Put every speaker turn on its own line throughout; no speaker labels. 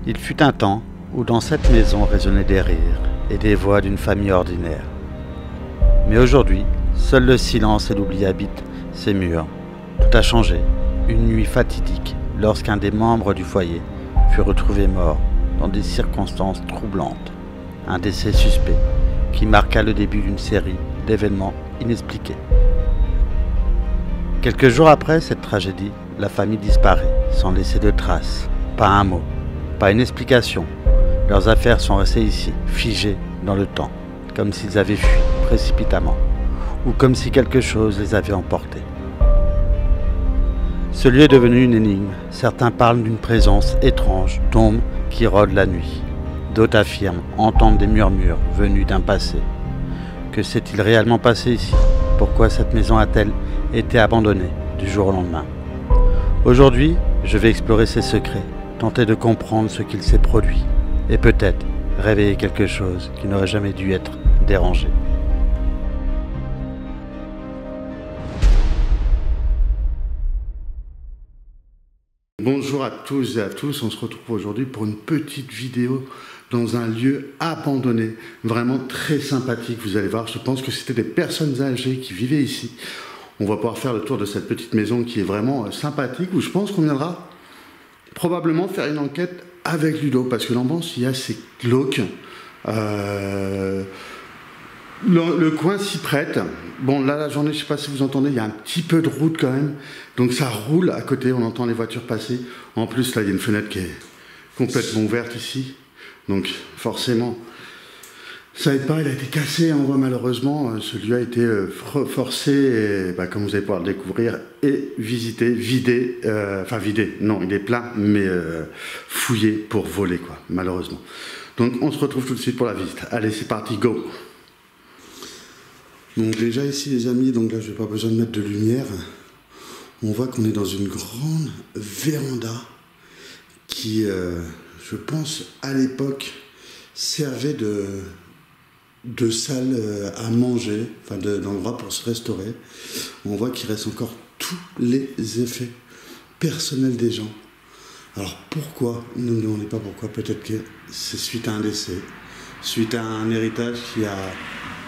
Il fut un temps où dans cette maison résonnaient des rires et des voix d'une famille ordinaire. Mais aujourd'hui, seul le silence et l'oubli habitent ces murs. Tout a changé, une nuit fatidique, lorsqu'un des membres du foyer fut retrouvé mort dans des circonstances troublantes. Un décès suspect qui marqua le début d'une série d'événements inexpliqués. Quelques jours après cette tragédie, la famille disparaît, sans laisser de traces. Pas un mot, pas une explication. Leurs affaires sont restées ici, figées dans le temps, comme s'ils avaient fui précipitamment, ou comme si quelque chose les avait emportés. Ce lieu est devenu une énigme. Certains parlent d'une présence étrange d'ombre qui rôde la nuit. D'autres affirment entendre des murmures venus d'un passé. Que s'est-il réellement passé ici? Pourquoi cette maison a-t-elle été abandonnée du jour au lendemain? Aujourd'hui, je vais explorer ces secrets, tenter de comprendre ce qu'il s'est produit, et peut-être réveiller quelque chose qui n'aurait jamais dû être dérangé.
Bonjour à tous et à tous, on se retrouve aujourd'hui pour une petite vidéo dans un lieu abandonné, vraiment très sympathique, vous allez voir, je pense que c'était des personnes âgées qui vivaient ici. On va pouvoir faire le tour de cette petite maison qui est vraiment sympathique, où je pense qu'on viendra probablement faire une enquête avec Ludo, parce que l'ambiance, il y a assez glauque. Le coin s'y prête. Bon, là, la journée, je ne sais pas si vous entendez, il y a un petit peu de route quand même. Donc ça roule à côté, on entend les voitures passer. En plus, là, il y a une fenêtre qui est complètement ouverte ici. Donc forcément, ça n'aide pas, il a été cassé, on voit malheureusement. Ce lieu a été forcé, et, comme vous allez pouvoir le découvrir, et visité, vidé. Enfin vidé, non, il est plein, mais fouillé pour voler, quoi, malheureusement. Donc on se retrouve tout de suite pour la visite. Allez, c'est parti, go! Donc déjà ici les amis, donc là je n'ai pas besoin de mettre de lumière. On voit qu'on est dans une grande véranda qui, je pense à l'époque, servait de salle à manger, enfin d'endroit pour se restaurer. On voit qu'il reste encore tous les effets personnels des gens. Alors pourquoi? Ne me demandez pas pourquoi, peut-être que c'est suite à un décès, suite à un héritage qui a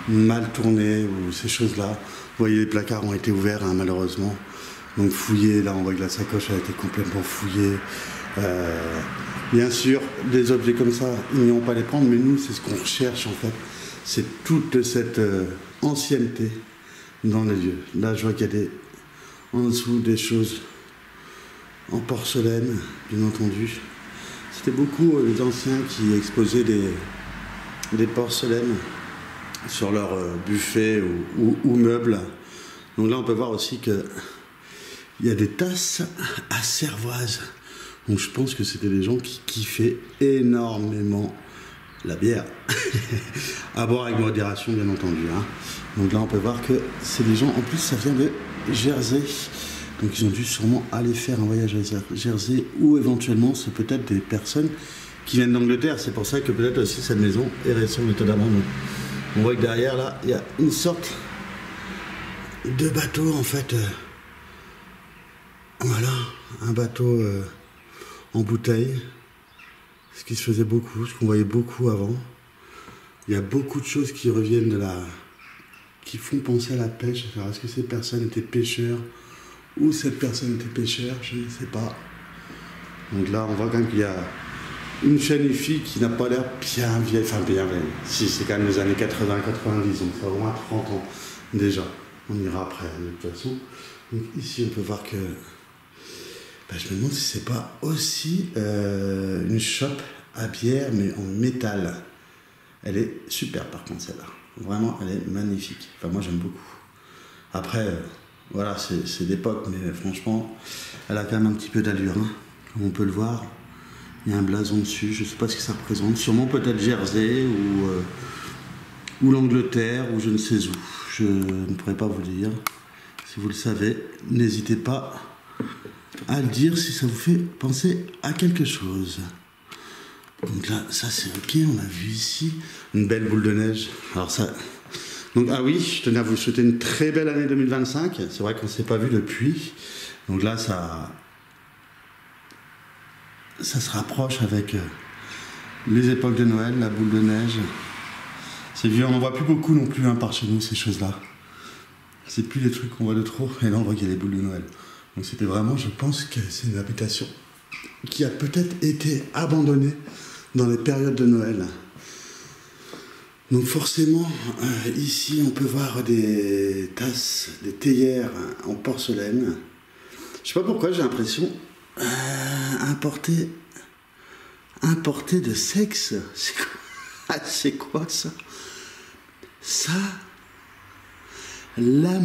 mal tourné ou ces choses-là. Vous voyez, les placards ont été ouverts, hein, malheureusement. Donc fouillés, là on voit que la sacoche a été complètement fouillée. Bien sûr, des objets comme ça, ils n'iront pas les prendre, mais nous, c'est ce qu'on recherche en fait. C'est toute cette ancienneté dans les lieux. Là, je vois qu'il y a en dessous des choses en porcelaine, bien entendu. C'était beaucoup les anciens qui exposaient des porcelaines sur leur buffet ou meubles. Donc là on peut voir aussi que il y a des tasses à cervoise. Donc je pense que c'était des gens qui kiffaient énormément la bière. À boire avec modération bien entendu, hein. Donc là on peut voir que c'est des gens, en plus ça vient de Jersey. Donc ils ont dû sûrement aller faire un voyage à Jersey, ou éventuellement c'est peut-être des personnes qui viennent d'Angleterre. C'est pour ça que peut-être aussi cette maison est restée en état d'abandon. On voit que derrière, là, il y a une sorte de bateau, en fait. Voilà, un bateau en bouteille. Ce qui se faisait beaucoup, ce qu'on voyait beaucoup avant. Il y a beaucoup de choses qui reviennent qui font penser à la pêche. Alors, est-ce que cette personne était pêcheur ou cette personne était pêcheur? Je ne sais pas. Donc là, on voit quand même qu'il y a une chaîne IFI qui n'a pas l'air bien vieille, enfin bien vieille. Si, c'est quand même les années 80-90, donc ça a au moins 30 ans déjà. On ira après, de toute façon. Donc ici, on peut voir que... je me demande si c'est pas aussi une chope à bière, mais en métal. Elle est super par contre, celle-là. Vraiment, elle est magnifique. Enfin, moi, j'aime beaucoup. Après, voilà, c'est d'époque, mais franchement, elle a quand même un petit peu d'allure, hein, comme on peut le voir. Il y a un blason dessus, je ne sais pas ce que ça représente. Sûrement peut-être Jersey ou l'Angleterre ou je ne sais où. Je ne pourrais pas vous le dire. Si vous le savez, n'hésitez pas à le dire si ça vous fait penser à quelque chose. Donc là, ça c'est ok. On a vu ici une belle boule de neige. Alors ça... Donc, ah oui, je tenais à vous souhaiter une très belle année 2025. C'est vrai qu'on ne s'est pas vu depuis. Donc là, ça se rapproche avec les époques de Noël, la boule de neige. C'est vieux, on n'en voit plus beaucoup non plus par chez nous, ces choses-là. C'est plus les trucs qu'on voit de trop, et là on voit qu'il y a les boules de Noël. Donc c'était vraiment, je pense que c'est une habitation qui a peut-être été abandonnée dans les périodes de Noël. Donc forcément, ici on peut voir des tasses, des théières en porcelaine. Je sais pas pourquoi, j'ai l'impression importé de sexe. C'est quoi ça? Ça, la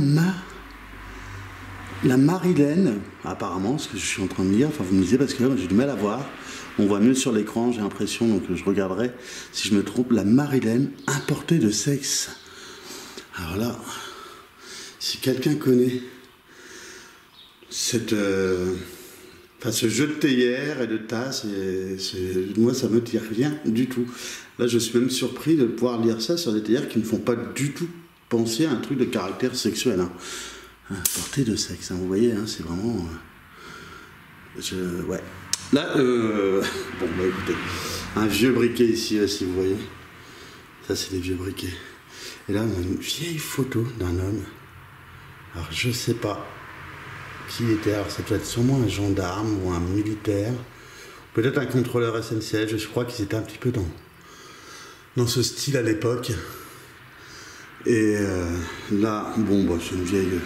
Marilène, apparemment, ce que je suis en train de dire, enfin vous me disiez parce que là j'ai du mal à voir. On voit mieux sur l'écran, j'ai l'impression, donc je regarderai si je me trompe. La Marilène importée de sexe. Alors là, si quelqu'un connaît ce jeu de théière et de tasse, moi ça me tire rien du tout. Là je suis même surpris de pouvoir lire ça sur des théières qui ne font pas du tout penser à un truc de caractère sexuel. Hein. Importé de sexe, hein, vous voyez, hein, c'est vraiment... ouais. Là, bon, bah écoutez, un vieux briquet ici, si vous voyez. Ça, c'est des vieux briquets. Et là, on a une vieille photo d'un homme. Alors, je sais pas qui il était. Alors, ça doit être sûrement un gendarme ou un militaire. Peut-être un contrôleur SNCF. Je crois qu'ils étaient un petit peu dans ce style à l'époque. Et là, bon, bah, c'est une vieille...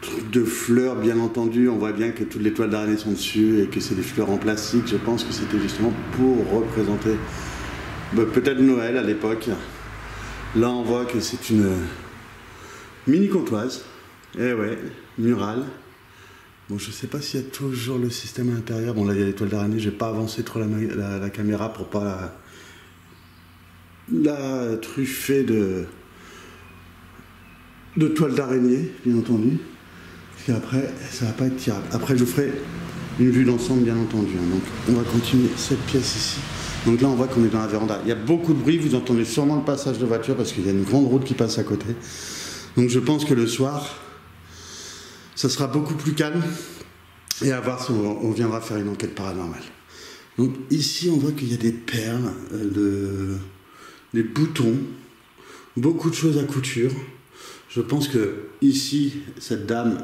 truc de fleurs, bien entendu, on voit bien que toutes les toiles d'araignée sont dessus et que c'est des fleurs en plastique. Je pense que c'était justement pour représenter peut-être Noël à l'époque. Là on voit que c'est une mini comptoise, et ouais, murale. Bon, je sais pas s'il y a toujours le système à l'intérieur. Bon, là il y a les toiles d'araignée, j'ai pas avancé trop la caméra pour pas la truffer de toiles d'araignée, bien entendu. Et après, ça va pas être tirable. Après, je ferai une vue d'ensemble, bien entendu. Hein. Donc, on va continuer cette pièce ici. Donc là, on voit qu'on est dans la véranda. Il y a beaucoup de bruit. Vous entendez sûrement le passage de voiture parce qu'il y a une grande route qui passe à côté. Donc, je pense que le soir, ça sera beaucoup plus calme. Et à voir si on viendra faire une enquête paranormale. Donc, ici, on voit qu'il y a des perles, des boutons, beaucoup de choses à couture. Je pense que ici, cette dame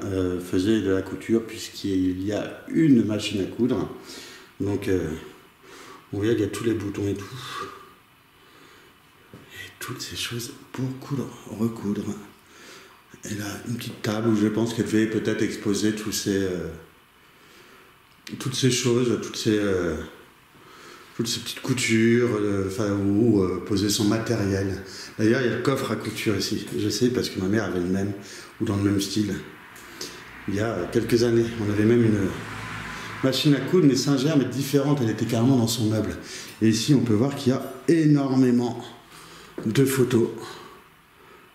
faisait de la couture puisqu'il y a une machine à coudre. Donc, on voit qu'il y a tous les boutons et tout. Et toutes ces choses pour coudre, recoudre. Et là, une petite table où je pense qu'elle devait peut-être exposer toutes ces choses, toutes ces petites coutures, ou poser son matériel. D'ailleurs, il y a le coffre à couture ici. Je sais parce que ma mère avait le même, ou dans le même style. Il y a quelques années, on avait même une machine à coudre, mais Singer, mais différente. Elle était carrément dans son meuble. Et ici, on peut voir qu'il y a énormément de photos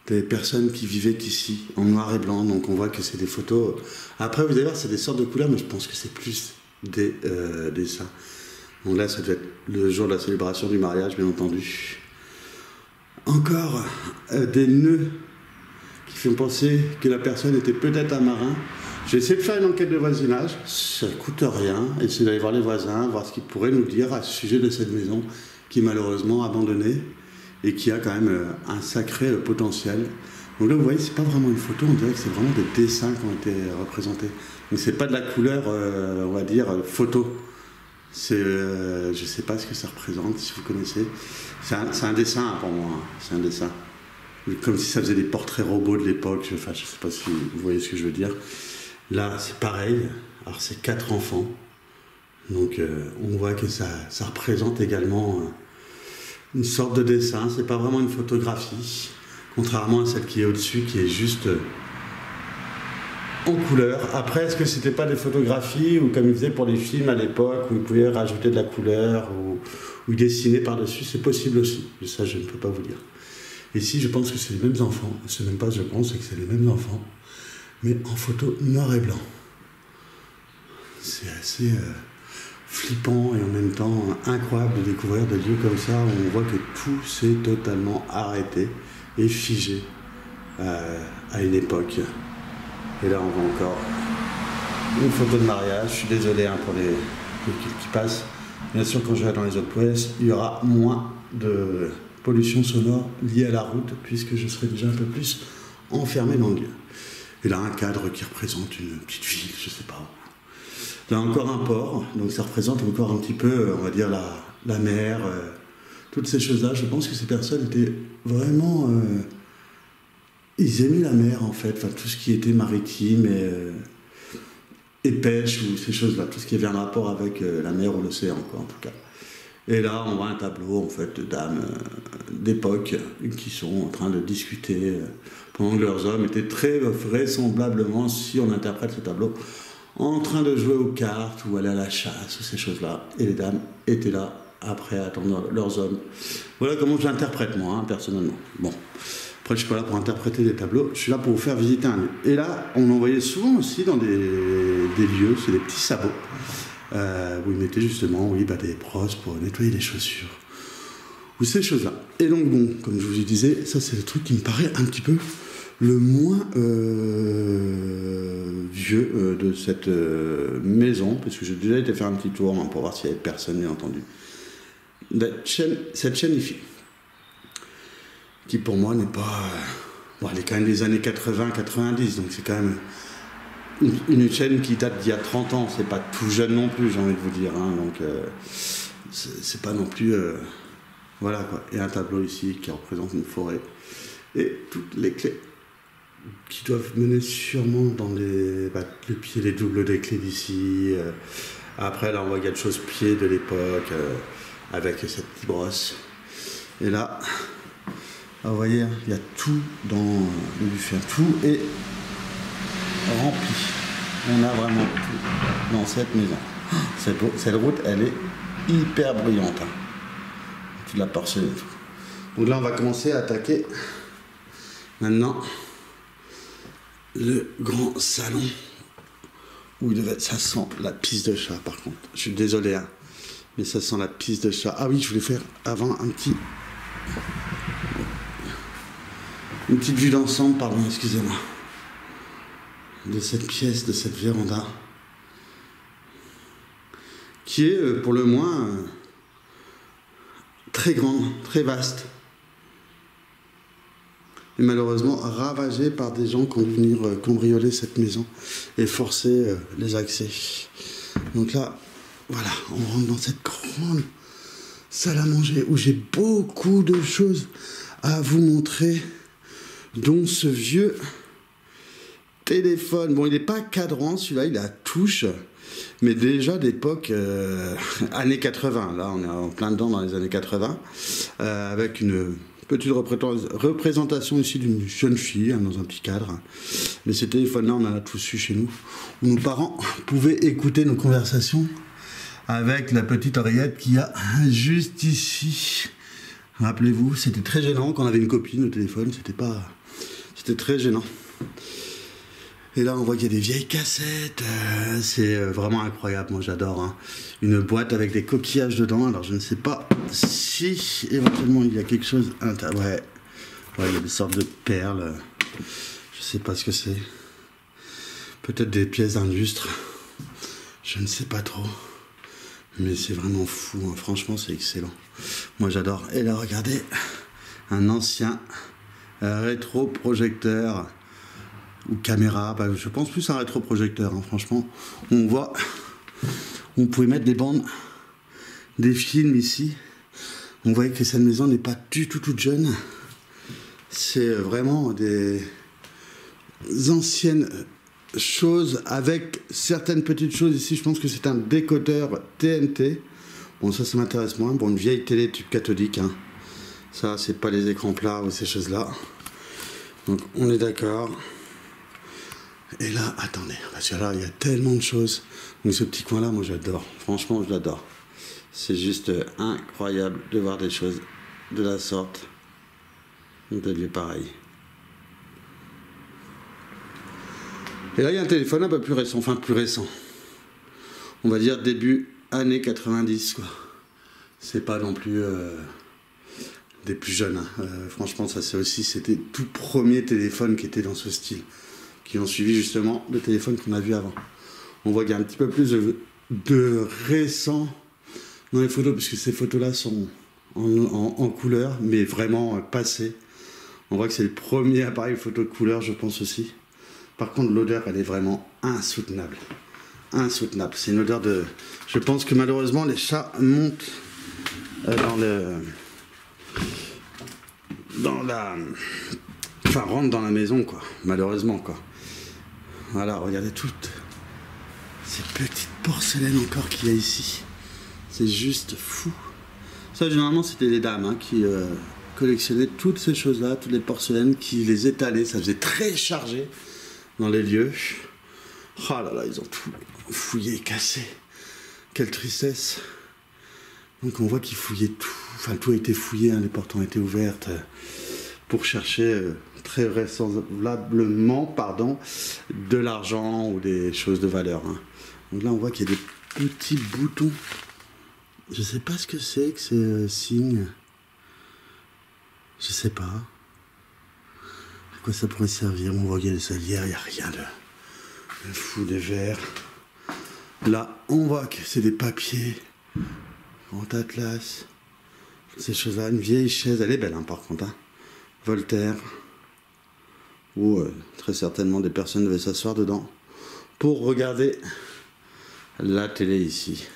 des personnes qui vivaient ici, en noir et blanc. Donc on voit que c'est des photos... Après, vous allez voir, c'est des sortes de couleurs, mais je pense que c'est plus des dessins. Donc là, ça doit être le jour de la célébration du mariage, bien entendu. Encore des nœuds qui font penser que la personne était peut-être un marin. J'ai essayé de faire une enquête de voisinage. Ça ne coûte rien. Essayer d'aller voir les voisins, voir ce qu'ils pourraient nous dire à ce sujet de cette maison qui est malheureusement abandonnée et qui a quand même un sacré potentiel. Donc là, vous voyez, c'est pas vraiment une photo, on dirait que c'est vraiment des dessins qui ont été représentés. Donc c'est pas de la couleur, on va dire, photo. C'est, je sais pas ce que ça représente, si vous connaissez. C'est un dessin pour moi, hein. C'est un dessin. Comme si ça faisait des portraits robots de l'époque. Enfin, je sais pas si vous voyez ce que je veux dire. Là, c'est pareil. Alors, c'est 4 enfants. Donc, on voit que ça représente également une sorte de dessin. C'est pas vraiment une photographie. Contrairement à celle qui est au-dessus, qui est juste en couleur. Après, est-ce que c'était pas des photographies ou comme ils faisaient pour les films à l'époque où ils pouvaient rajouter de la couleur ou dessiner par-dessus? C'est possible aussi. Ça, je ne peux pas vous dire. Ici, je pense que c'est les mêmes enfants. C'est même pas je pense, c'est que c'est les mêmes enfants. Mais en photo noir et blanc. C'est assez flippant et en même temps incroyable de découvrir des lieux comme ça où on voit que tout s'est totalement arrêté et figé à une époque. Et là, on voit encore une photo de mariage. Je suis désolé pour les qui passent. Bien sûr, quand je vais dans les autres pièces, il y aura moins de pollution sonore liée à la route, puisque je serai déjà un peu plus enfermé dans le lieu. Et là, un cadre qui représente une petite ville, je sais pas où. Là, encore un port, donc ça représente encore un petit peu, on va dire, la mer, toutes ces choses-là. Je pense que ces personnes étaient vraiment... ils aimaient la mer, en fait, enfin, tout ce qui était maritime et pêche, ou ces choses-là, tout ce qui avait un rapport avec la mer ou l'océan, quoi, en tout cas. Et là, on voit un tableau, en fait, de dames d'époque qui sont en train de discuter pendant que leurs hommes étaient très vraisemblablement, si on interprète ce tableau, en train de jouer aux cartes ou aller à la chasse ou ces choses-là. Et les dames étaient là, après, à attendre leurs hommes. Voilà comment je l'interprète, moi, personnellement. Bon. Après, je ne suis pas là pour interpréter des tableaux, je suis là pour vous faire visiter un lieu. Et là, on en voyait souvent aussi dans des lieux, c'est des petits sabots, où ils mettaient justement des brosses pour nettoyer les chaussures, ou ces choses-là. Et donc, bon, comme je vous disais, ça c'est le truc qui me paraît un petit peu le moins vieux de cette maison, parce que j'ai déjà été faire un petit tour pour voir s'il y avait personne, bien entendu. Cette chaîne IFI, qui pour moi n'est pas... Bon, elle est quand même des années 80-90, donc c'est quand même une chaîne qui date d'il y a 30 ans, c'est pas tout jeune non plus, j'ai envie de vous dire, hein, donc c'est pas non plus... voilà quoi, et un tableau ici qui représente une forêt, et toutes les clés qui doivent mener sûrement dans les pieds, les doubles des clés d'ici, après là on voit qu'il y a de choses pieds de l'époque, avec cette petite brosse, et là... Ah, vous voyez, il y a tout dans le buffet, tout est rempli. On a vraiment tout dans cette maison. Cette route, elle est hyper bruyante. Hein. Toute la porcelaine et tout. Donc là, on va commencer à attaquer maintenant le grand salon où ça sent la pisse de chat, par contre. Je suis désolé, hein, mais ça sent la pisse de chat. Ah oui, je voulais faire avant une petite vue d'ensemble, pardon, excusez-moi, de cette pièce, de cette véranda, qui est pour le moins très grande, très vaste, et malheureusement ravagée par des gens qui ont dû venir cambrioler cette maison et forcer les accès. Donc là, voilà, on rentre dans cette grande salle à manger où j'ai beaucoup de choses à vous montrer, dont ce vieux téléphone. Bon, il n'est pas cadran, celui-là, il est à touche, mais déjà d'époque années 80. Là, on est en plein dedans dans les années 80, avec une petite représentation ici d'une jeune fille, hein, dans un petit cadre. Mais ces téléphones-là, on en a tous eu chez nous, où nos parents pouvaient écouter nos conversations avec la petite oreillette qu'il y a juste ici. Rappelez-vous, c'était très gênant quand on avait une copine au téléphone, c'était très gênant. Et là, on voit qu'il y a des vieilles cassettes, c'est vraiment incroyable, moi j'adore. Hein. Une boîte avec des coquillages dedans, alors je ne sais pas si éventuellement il y a quelque chose à l'intérieur. Ouais, il y a des sortes de perles, je ne sais pas ce que c'est. Peut-être des pièces d'un lustre, je ne sais pas trop. Mais c'est vraiment fou, hein. Franchement c'est excellent. Moi j'adore. Et là regardez, un ancien rétroprojecteur ou caméra, je pense plus à un rétroprojecteur, hein. Franchement. On voit, on pouvait mettre des bandes, des films ici. On voyait que cette maison n'est pas du tout toute jeune. C'est vraiment des anciennes choses avec certaines petites choses ici. Je pense que c'est un décodeur TNT. Bon, ça m'intéresse moins. Bon, une vieille télé tube cathodique, hein. Ça c'est pas les écrans plats ou ces choses là. Donc on est d'accord. Et là, attendez, parce que là il y a tellement de choses. Donc ce petit coin là, moi j'adore. Franchement je l'adore. C'est juste incroyable de voir des choses de la sorte, de lieux pareils. Et là, il y a un téléphone un peu plus récent, enfin plus récent. On va dire début années 90, quoi. C'est pas non plus des plus jeunes. Hein. Franchement, ça c'est aussi, c'était tout premier téléphone qui était dans ce style, qui ont suivi justement le téléphone qu'on a vu avant. On voit qu'il y a un petit peu plus de récent dans les photos, parce que ces photos-là sont en couleur, mais vraiment passées. On voit que c'est le premier appareil photo de couleur, je pense aussi. Par contre, l'odeur, elle est vraiment insoutenable. Insoutenable. C'est une odeur de... Je pense que malheureusement, les chats montent Enfin, rentrent dans la maison, quoi. Malheureusement, quoi. Voilà, regardez toutes ces petites porcelaines encore qu'il y a ici. C'est juste fou. Ça, généralement, c'était les dames hein, qui collectionnaient toutes ces choses-là, toutes les porcelaines, qui les étalaient. Ça faisait très chargé dans les lieux. Oh là là, ils ont tout fouillé, cassé. Quelle tristesse. Donc on voit qu'ils fouillaient tout. Enfin, tout a été fouillé, hein, les portes ont été ouvertes pour chercher très vraisemblablement, de l'argent ou des choses de valeur. Hein. Donc là, on voit qu'il y a des petits boutons. Je sais pas ce que c'est que ces signes. Je sais pas. À quoi ça pourrait servir? On voit qu'il y a des salières, il n'y a rien de fou, des verres. Là, on voit que c'est des papiers. Grand atlas. Ces choses-là. Une vieille chaise. Elle est belle, hein, par contre. Hein. Voltaire. Où très certainement des personnes devaient s'asseoir dedans pour regarder la télé ici.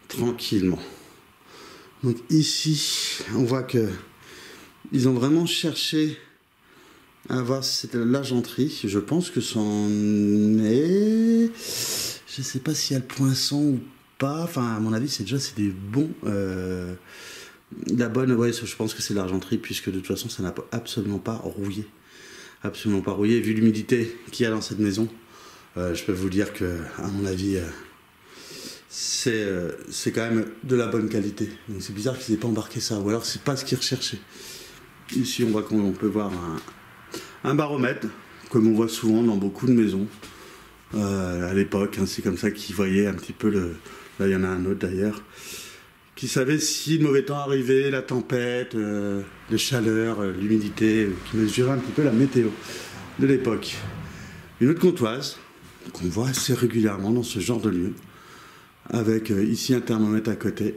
Tranquillement. Donc ici, on voit que ils ont vraiment cherché à voir si c'était l'argenterie. Je pense que c'en est... Je sais pas s'il y a le poinçon ou pas. Enfin, à mon avis, c'est des bons... La bonne, ouais, je pense que c'est l'argenterie, puisque de toute façon, ça n'a absolument pas rouillé. Absolument pas rouillé. Vu l'humidité qu'il y a dans cette maison, je peux vous dire que, à mon avis... c'est quand même de la bonne qualité. Donc c'est bizarre qu'ils n'aient pas embarqué ça, ou alors c'est pas ce qu'ils recherchaient. Ici on voit qu'on peut voir un baromètre, comme on voit souvent dans beaucoup de maisons à l'époque. Hein, c'est comme ça qu'ils voyaient un petit peu là il y en a un autre d'ailleurs, qui savait si le mauvais temps arrivait, la tempête, les chaleurs, l'humidité, qui mesurait un petit peu la météo de l'époque. Une autre comptoise qu'on voit assez régulièrement dans ce genre de lieu, avec ici un thermomètre à côté,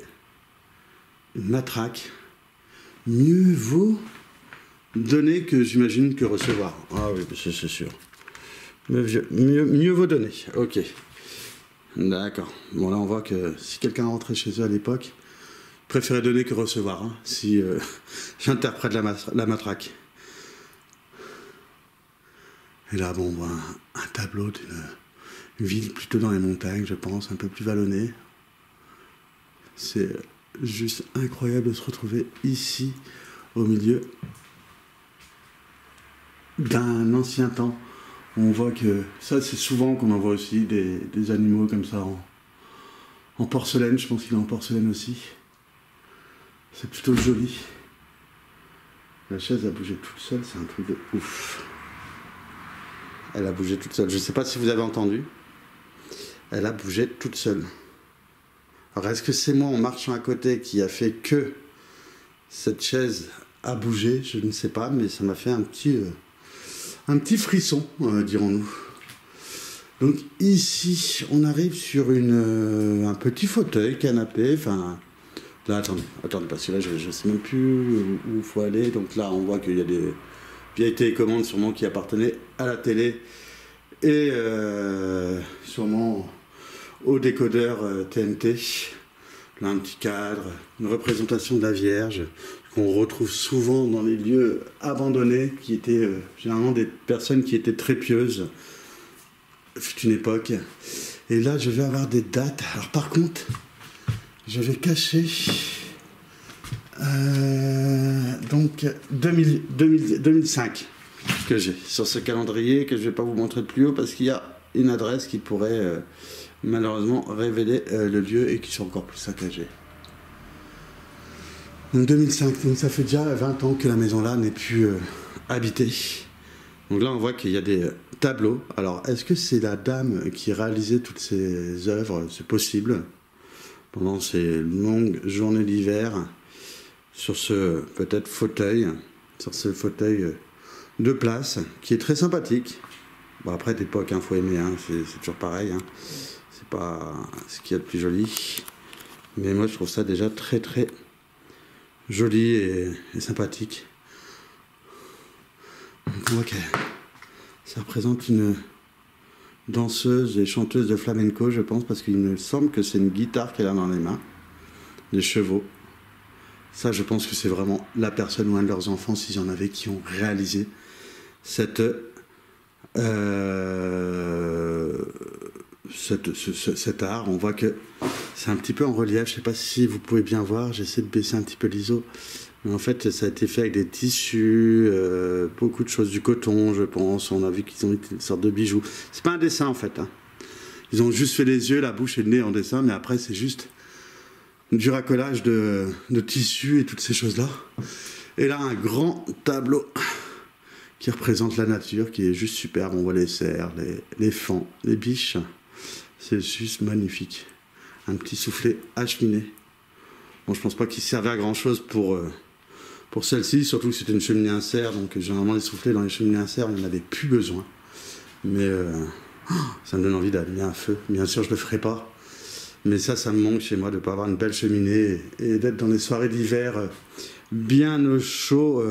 une matraque. Mieux vaut donner que j'imagine que recevoir. Ah oui, c'est sûr. Mieux vaut donner. Ok. D'accord. Bon là on voit que si quelqu'un rentrait chez eux à l'époque, préférait donner que recevoir. Hein, si j'interprète la matraque. Et là bon, on voit un tableau d'une ville plutôt dans les montagnes, je pense, un peu plus vallonnée. C'est juste incroyable de se retrouver ici, au milieu d'un ancien temps. On voit que ça, c'est souvent qu'on en voit aussi des animaux comme ça en porcelaine. Je pense qu'il est en porcelaine aussi. C'est plutôt joli. La chaise a bougé toute seule, c'est un truc de ouf. Elle a bougé toute seule. Je ne sais pas si vous avez entendu. Elle a bougé toute seule. Alors, est-ce que c'est moi, en marchant à côté, qui a fait que cette chaise a bougé? Je ne sais pas, mais ça m'a fait un petit frisson, dirons-nous. Donc, ici, on arrive sur un petit fauteuil, canapé, enfin... Là, attendez, parce que là, je ne sais même plus où il faut aller. Donc là, on voit qu'il y a des vieilles télécommandes, sûrement, qui appartenaient à la télé. Et sûrement... au décodeur TNT, là un petit cadre, une représentation de la Vierge qu'on retrouve souvent dans les lieux abandonnés, qui étaient généralement des personnes qui étaient très pieuses, fut une époque. Et là je vais avoir des dates. Alors par contre, je vais cacher donc 2005 que j'ai sur ce calendrier, que je ne vais pas vous montrer de plus haut parce qu'il y a une adresse qui pourrait malheureusement révéler le lieu et qui sont encore plus saccagés. Donc 2005, donc ça fait déjà 20 ans que la maison là n'est plus habitée. Donc là on voit qu'il y a des tableaux. Alors est-ce que c'est la dame qui réalisait toutes ces œuvres? C'est possible. Pendant ces longues journées d'hiver, sur ce peut-être fauteuil, sur ce fauteuil de place, qui est très sympathique. Bon après d'époque, faut aimer, hein, c'est toujours pareil. Hein. C'est pas ce qu'il y a de plus joli. Mais moi je trouve ça déjà très très joli et sympathique. Donc on voit que ça représente une danseuse et chanteuse de flamenco, je pense, parce qu'il me semble que c'est une guitare qu'elle a dans les mains, des chevaux. Ça, je pense que c'est vraiment la personne ou un de leurs enfants, s'il y en avait, qui ont réalisé cet art. On voit que c'est un petit peu en relief. Je ne sais pas si vous pouvez bien voir. J'essaie de baisser un petit peu l'ISO. Mais en fait, ça a été fait avec des tissus, beaucoup de choses, du coton, je pense. On a vu qu'ils ont été une sorte de bijoux. C'est pas un dessin, en fait. Hein. Ils ont juste fait les yeux, la bouche et le nez en dessin, mais après, c'est juste du racolage de tissus et toutes ces choses-là. Et là, un grand tableau qui représente la nature, qui est juste superbe. On voit les cerfs, les faons, les biches. C'est juste magnifique. Un petit soufflet à cheminée. Bon, je pense pas qu'il servait à grand-chose pour celle-ci, surtout que c'était une cheminée à serre, donc généralement les soufflets dans les cheminées à serre, il n'en avait plus besoin. Mais ça me donne envie d'allumer un feu. Bien sûr, je le ferai pas. Mais ça me manque chez moi de ne pas avoir une belle cheminée et d'être dans les soirées d'hiver bien au chaud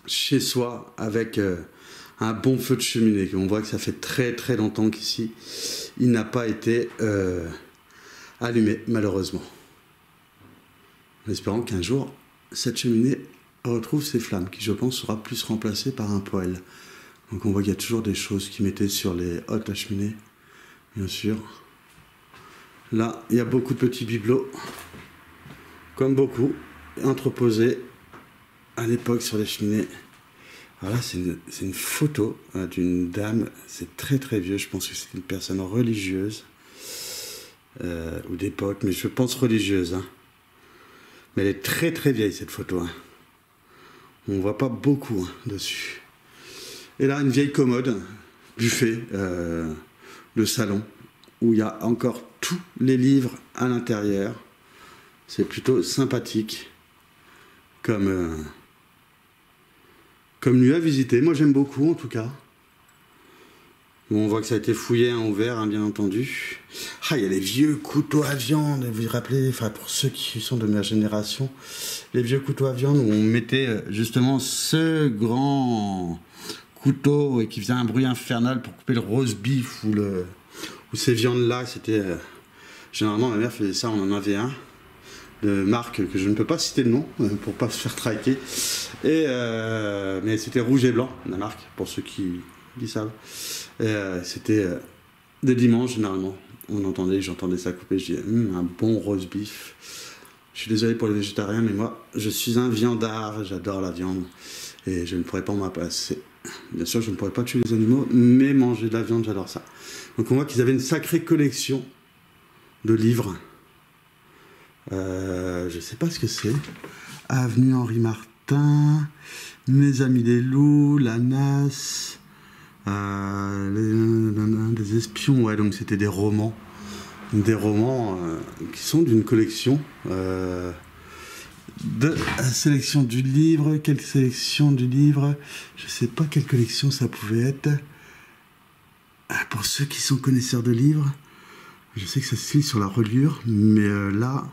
chez soi avec un bon feu de cheminée. On voit que ça fait très très longtemps qu'ici il n'a pas été allumé, malheureusement. En espérant qu'un jour cette cheminée retrouve ses flammes, qui je pense sera plus remplacée par un poêle. Donc on voit qu'il y a toujours des choses qui mettaient sur les hottes à cheminée, bien sûr. Là, il y a beaucoup de petits bibelots, comme beaucoup, entreposés à l'époque sur les cheminées. Alors là, c'est une photo d'une dame, c'est très très vieux, je pense que c'est une personne religieuse, ou d'époque, mais je pense religieuse. Hein. Mais elle est très très vieille cette photo. Hein. On ne voit pas beaucoup dessus. Et là, une vieille commode, buffet, le salon, où il y a encore tous les livres à l'intérieur. C'est plutôt sympathique comme lieu à visiter. Moi, j'aime beaucoup, en tout cas. Bon, on voit que ça a été fouillé, ouvert, hein, bien entendu. Ah, il y a les vieux couteaux à viande. Vous vous rappelez, enfin, pour ceux qui sont de ma génération, les vieux couteaux à viande où on mettait justement ce grand couteau et qui faisait un bruit infernal pour couper le roast beef ou ces viandes-là. C'était généralement, ma mère faisait ça, on en avait un de marque que je ne peux pas citer le nom pour pas se faire traquer. Mais c'était rouge et blanc, la marque, pour ceux qui savent. C'était des dimanches, généralement. J'entendais ça couper, je disais, un bon roast beef. Je suis désolé pour les végétariens, mais moi, je suis un viandard, j'adore la viande, et je ne pourrais pas m'en passer. Bien sûr, je ne pourrais pas tuer les animaux, mais manger de la viande, j'adore ça. Donc on voit qu'ils avaient une sacrée collection de livres. Je ne sais pas ce que c'est. Avenue Henri Martin, Mes Amis des Loups, La Nasse, des espions, ouais, donc c'était des romans. Des romans qui sont d'une collection de sélection du livre. Quelle sélection du livre? Je ne sais pas quelle collection ça pouvait être. Pour ceux qui sont connaisseurs de livres, je sais que ça se lit sur la reliure, mais là,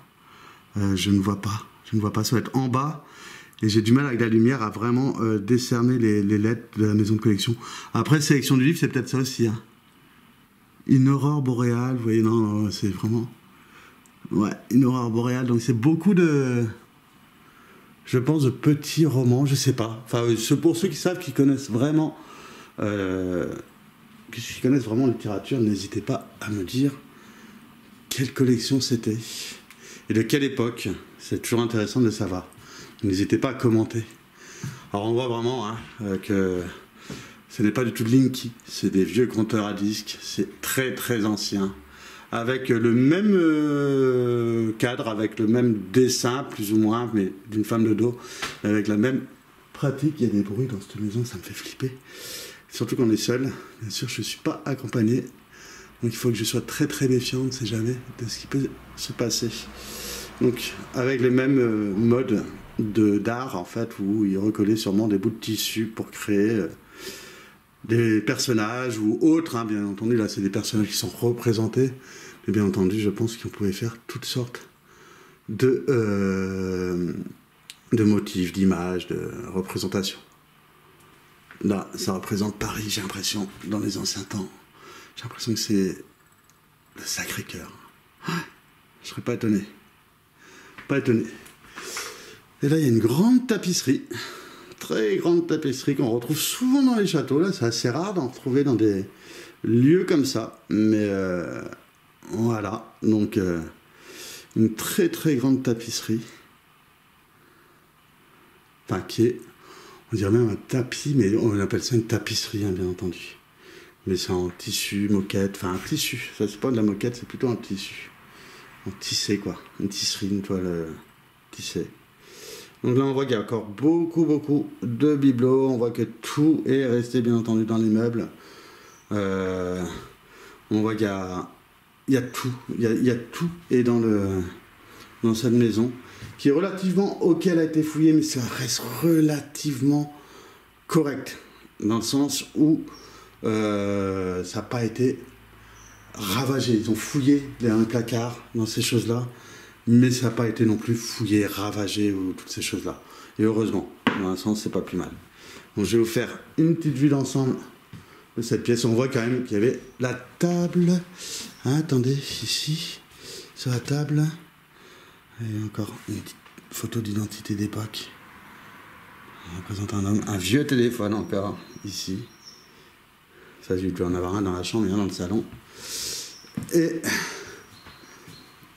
je ne vois pas. Je ne vois pas, ça va être en bas. Et j'ai du mal avec la lumière à vraiment décerner les lettres de la maison de collection. Après, sélection du livre, c'est peut-être ça aussi. Hein. Une aurore boréale, vous voyez, non, c'est vraiment... Ouais, une aurore boréale, donc c'est beaucoup de... Je pense de petits romans, je sais pas. Enfin, pour ceux qui savent, qui connaissent vraiment... qui connaissent vraiment la littérature, n'hésitez pas à me dire quelle collection c'était. Et de quelle époque. C'est toujours intéressant de le savoir. N'hésitez pas à commenter. Alors on voit vraiment que ce n'est pas du tout de Linky, c'est des vieux compteurs à disques, c'est très très ancien, avec le même cadre, avec le même dessin, plus ou moins, mais d'une femme de dos, avec la même pratique. Il y a des bruits dans cette maison, ça me fait flipper. Surtout quand on est seul, bien sûr je ne suis pas accompagné, donc il faut que je sois très très méfiant, on ne sait jamais de ce qui peut se passer. Donc avec les mêmes modes d'art en fait, où il recollait sûrement des bouts de tissu pour créer des personnages ou autres, hein, bien entendu. Là c'est des personnages qui sont représentés, Et bien entendu, je pense qu'on pouvait faire toutes sortes de motifs, d'images, de représentations. Là, ça représente Paris, j'ai l'impression, dans les anciens temps. J'ai l'impression que c'est le Sacré-Cœur. Je serais pas étonné. Pas étonné. Et là, il y a une grande tapisserie. Très grande tapisserie qu'on retrouve souvent dans les châteaux. Là, c'est assez rare d'en retrouver dans des lieux comme ça. Mais voilà. Donc, une très très grande tapisserie. Enfin, qui est, on dirait même un tapis, mais on appelle ça une tapisserie, hein, bien entendu. Mais c'est en tissu, moquette, enfin un tissu. Ça, c'est pas de la moquette, c'est plutôt un tissu. En tissé, quoi. Une tisserie, une toile tissée. Donc là, on voit qu'il y a encore beaucoup de bibelots. On voit que tout est resté, bien entendu, dans les meubles. On voit qu'il y a tout. Il y a tout est dans cette maison, qui est relativement OK, elle a été fouillée, mais ça reste relativement correct. Dans le sens où ça n'a pas été ravagé. Ils ont fouillé dans le placard, dans ces choses-là, mais ça n'a pas été non plus fouillé, ravagé ou toutes ces choses-là. Et heureusement, dans un sens, c'est pas plus mal. Donc je vais vous faire une petite vue d'ensemble de cette pièce. On voit quand même qu'il y avait la table. Hein, attendez, ici, sur la table, il y a encore une petite photo d'identité d'époque. On représente un homme, un vieux téléphone encore, ici. Ça, il doit en avoir un dans la chambre et un dans le salon. Et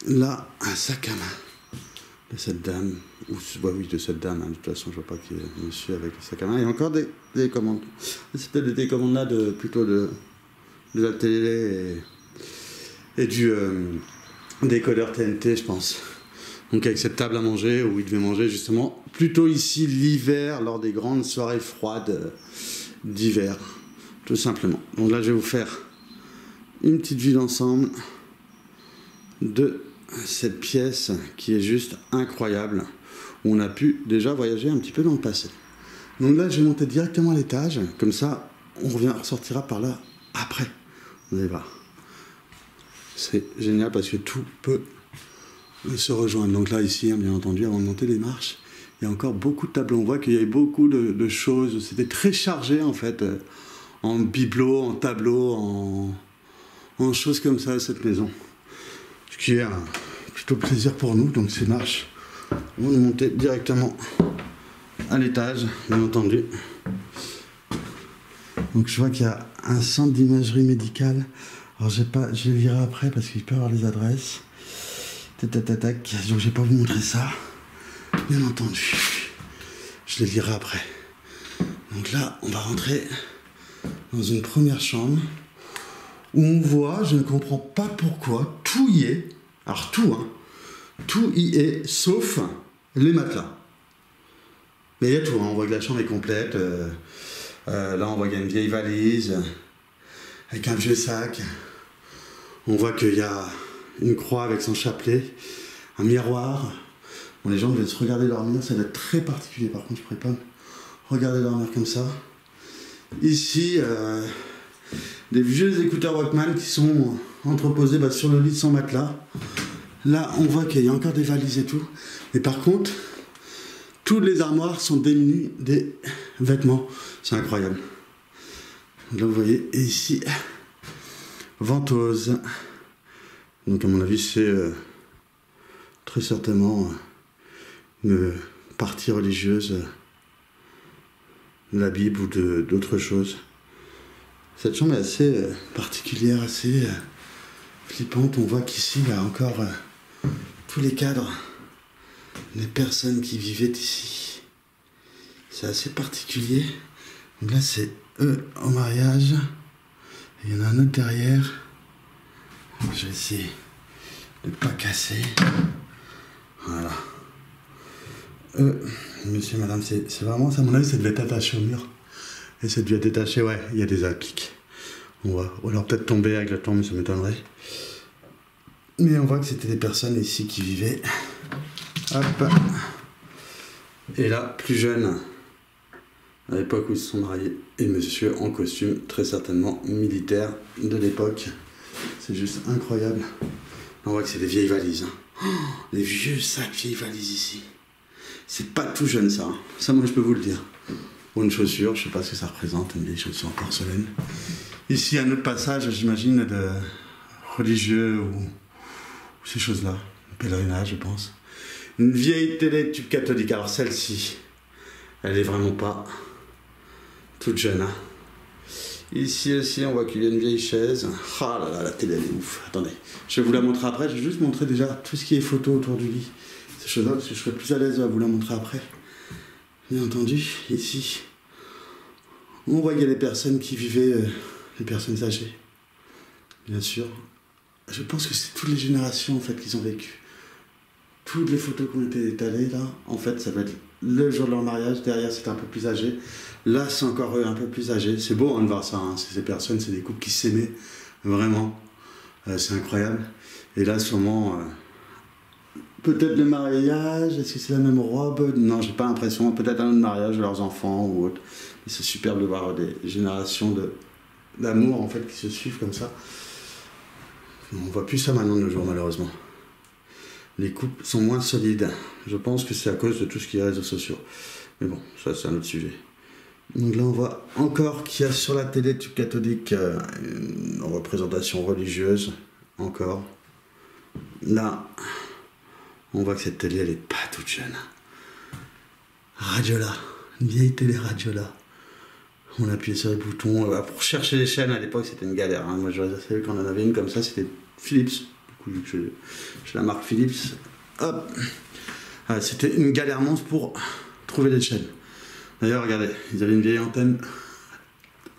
là, un sac à main de cette dame. Ou, bah oui, de cette dame. Hein. De toute façon, je vois pas qu'il y ait monsieur avec le sac à main. Il y a encore des commandes. C'est peut-être des commandes là, plutôt de la télé et du décodeur TNT, je pense. Donc avec cette table à manger, où il devait manger justement plutôt ici l'hiver, lors des grandes soirées froides d'hiver, tout simplement. Donc là, je vais vous faire une petite vue d'ensemble de cette pièce qui est juste incroyable, où on a pu déjà voyager un petit peu dans le passé. Donc là, je vais monter directement à l'étage, comme ça, on ressortira par là après. Vous allez voir. C'est génial parce que tout peut se rejoindre. Donc là, ici, hein, bien entendu, avant de monter les marches, il y a encore beaucoup de tableaux. On voit qu'il y avait beaucoup de choses. C'était très chargé, en fait, en bibelots, en tableaux, en choses comme ça, cette maison. Ce qui est un plutôt plaisir pour nous. Donc ces marches vont nous monter directement à l'étage, bien entendu. Donc je vois qu'il y a un centre d'imagerie médicale. Alors je les lirai après parce qu'il peut y avoir les adresses. Tac. Donc je vais pas vous montrer ça. Bien entendu. Je les lirai après. Donc là, on va rentrer dans une première chambre où on voit, je ne comprends pas pourquoi, tout y est. Alors tout, hein. Tout y est, sauf les matelas. Mais il y a tout, hein. On voit que la chambre est complète. Là, on voit qu'il y a une vieille valise avec un vieux sac. On voit qu'il y a une croix avec son chapelet, un miroir. Bon, les gens devaient se regarder dormir, ça doit être très particulier. Par contre, je ne pourrais pas regarder dormir comme ça. Ici, des vieux écouteurs Walkman qui sont entreposés sur le lit sans matelas. Là, on voit qu'il y a encore des valises et tout. Mais par contre, toutes les armoires sont démunies des vêtements. C'est incroyable. Là, vous voyez, et ici, ventouse. Donc, à mon avis, c'est très certainement une partie religieuse de la Bible ou d'autres choses. Cette chambre est assez particulière, assez flippante. On voit qu'ici, il y a encore tous les cadres des personnes qui vivaient ici. C'est assez particulier. Donc là, c'est eux au mariage. Et il y en a un autre derrière. Je vais essayer de ne pas casser. Voilà. Monsieur, madame, c'est vraiment ça. À mon avis, ça devait être attaché au mur. Et ça devait être détaché, ouais, il y a des appliques. On voit. Ou alors peut-être tomber avec la tombe, ça m'étonnerait. Mais on voit que c'était des personnes ici qui vivaient. Hop. Et là, plus jeune, à l'époque où ils se sont mariés. Et monsieur en costume, très certainement militaire de l'époque. C'est juste incroyable. On voit que c'est des vieilles valises. Hein. Oh, les vieux sacs, vieilles valises ici. C'est pas tout jeune ça. Hein. Ça, moi, je peux vous le dire. Ou une chaussure, je sais pas ce que ça représente, une vieille chaussure en porcelaine. Ici, un autre passage, j'imagine, de religieux ou ces choses-là. Un pèlerinage, je pense. Une vieille télé tube catholique. Alors celle-ci, elle est vraiment pas toute jeune. Hein. Ici aussi, on voit qu'il y a une vieille chaise. Ah là là, la télé, elle est ouf. Attendez, je vais vous la montrer après. Je vais juste montrer déjà tout ce qui est photo autour du lit. Ces choses-là, parce que je serai plus à l'aise à vous la montrer après. Bien entendu, ici, on voit qu'il y a des personnes qui vivaient, les personnes âgées. Bien sûr. Je pense que c'est toutes les générations, en fait, qu'ils ont vécu. Toutes les photos qui ont été étalées, là, en fait, ça va être le jour de leur mariage. Derrière, c'était un peu plus âgé. Là, c'est encore un peu plus âgé. C'est beau hein, de voir ça. Hein. Ces personnes, c'est des couples qui s'aimaient. Vraiment. C'est incroyable. Et là, sûrement, peut-être le mariage. Est-ce que c'est la même robe? Non, j'ai pas l'impression. Peut-être un autre mariage de leurs enfants ou autre. Mais c'est superbe de voir des générations d'amour, en fait, qui se suivent comme ça. On voit plus ça maintenant de nos jours, malheureusement. Les couples sont moins solides. Je pense que c'est à cause de tout ce qui est réseaux sociaux. Mais bon, ça c'est un autre sujet. Donc là on voit encore qu'il y a sur la télé tube catholique une représentation religieuse. Encore. Là, on voit que cette télé elle est pas toute jeune. Radiola. Une vieille télé Radiola. On appuyait sur les boutons. Pour chercher les chaînes à l'époque c'était une galère. Hein. Moi j'aurais savais qu'on en avait une comme ça, c'était Philips. Vu que j'ai la marque Philips, hop, c'était une galère monstre pour trouver les chaînes. D'ailleurs, regardez, ils avaient une vieille antenne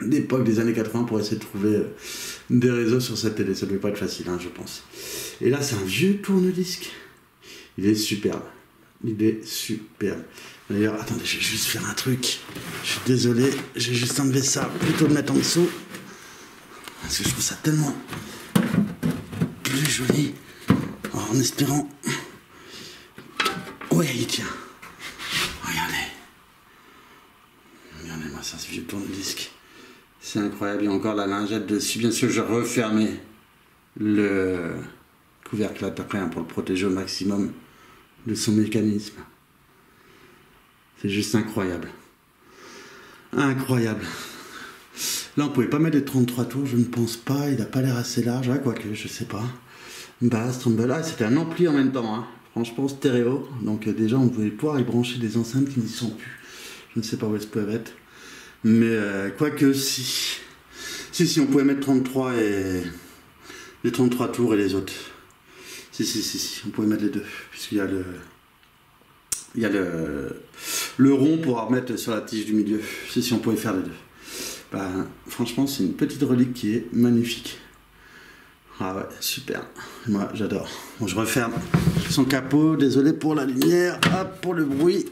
d'époque des années 80 pour essayer de trouver des réseaux sur cette télé. Ça devait pas être facile, hein, je pense. Et là, c'est un vieux tourne-disque. Il est superbe. Il est superbe. D'ailleurs, attendez, je vais juste faire un truc. Je suis désolé, j'ai juste enlevé ça, plutôt le mettre en dessous. Parce que je trouve ça tellement plus joli, en espérant. Ouais, il tient. Regardez. Regardez-moi ça, ce vieux tourne-disque. C'est incroyable. Il y a encore la lingette dessus. Bien sûr, je refermais le couvercle après hein, pour le protéger au maximum de son mécanisme. C'est juste incroyable. Incroyable. Là, on pouvait pas mettre des 33 tours, je ne pense pas. Il n'a pas l'air assez large, hein, quoique, je sais pas. Basse, tremble là, c'était un ampli en même temps. Hein. Franchement, stéréo. Donc, déjà, on pouvait pouvoir y brancher des enceintes qui n'y sont plus. Je ne sais pas où elles peuvent être. Mais, quoique, si. Si, on pouvait mettre 33 et. Les 33 tours et les autres. Si, on pouvait mettre les deux. Puisqu'il y a le. Il y a le rond pour remettre sur la tige du milieu. Si, on pouvait faire les deux. Ben, franchement, c'est une petite relique qui est magnifique. Ah ouais, super. Moi, j'adore. Bon, je referme son capot. Désolé pour la lumière. Hop, pour le bruit.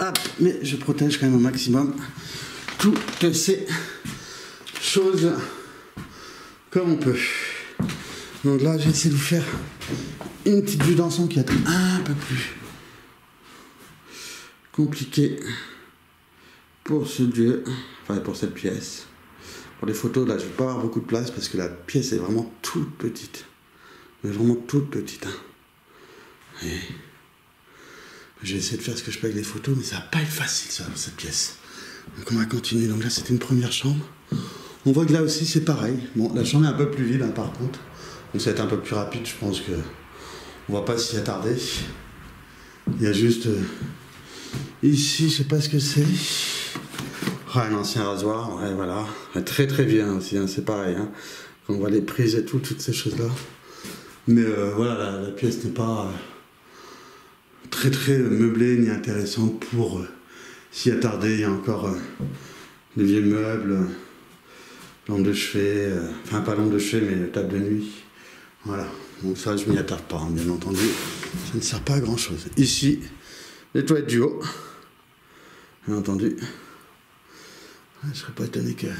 Hop, mais je protège quand même au maximum toutes ces choses comme on peut. Donc là, j'ai essayé de vous faire une petite vue d'ensemble qui est un peu plus compliquée pour ce lieu, enfin pour cette pièce. Pour les photos, là, je vais pas avoir beaucoup de place parce que la pièce est vraiment toute petite. Mais vraiment toute petite. Hein. Et j'ai essayé de faire ce que je peux avec les photos, mais ça va pas être facile, ça, cette pièce. Donc on va continuer. Donc là, c'était une première chambre. On voit que là aussi, c'est pareil. Bon, la chambre est un peu plus vide, hein, par contre. Donc ça va être un peu plus rapide, je pense que on va pas s'y attarder. Il y a juste ici, je sais pas ce que c'est. Un ancien rasoir, ouais, voilà. Très bien aussi, hein, c'est pareil. Hein. On voit les prises et tout, toutes ces choses-là. Mais voilà, la pièce n'est pas très meublée ni intéressante pour s'y attarder. Il y a encore des vieux meubles, lampe de chevet, enfin pas lampe de chevet, mais table de nuit. Voilà, donc ça je m'y attarde pas, hein, bien entendu. Ça ne sert pas à grand chose. Ici, les toilettes du haut, bien entendu. Je serais pas étonné qu'il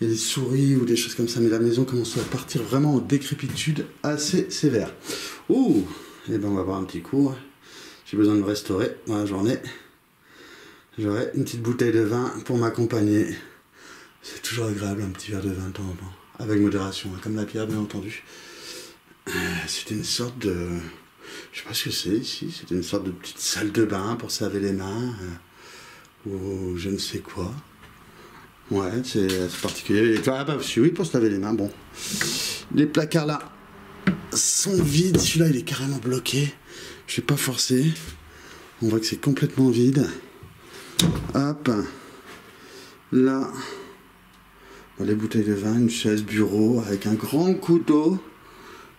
y ait des souris ou des choses comme ça, mais la maison commence à partir vraiment en décrépitude assez sévère. Ouh, et ben on va boire un petit coup. J'ai besoin de me restaurer dans la journée. J'aurai une petite bouteille de vin pour m'accompagner. C'est toujours agréable un petit verre de vin de temps en temps. avec modération, hein, comme la pierre bien entendu. C'était une sorte de... Je sais pas ce que c'est ici, c'était une sorte de petite salle de bain pour se laver les mains, ou je ne sais quoi. Ouais, c'est particulier. Ah bah oui, pour se laver les mains, bon. Les placards là sont vides, celui-là il est carrément bloqué. Je vais pas forcer. On voit que c'est complètement vide. Hop. Là, les bouteilles de vin, une chaise bureau avec un grand couteau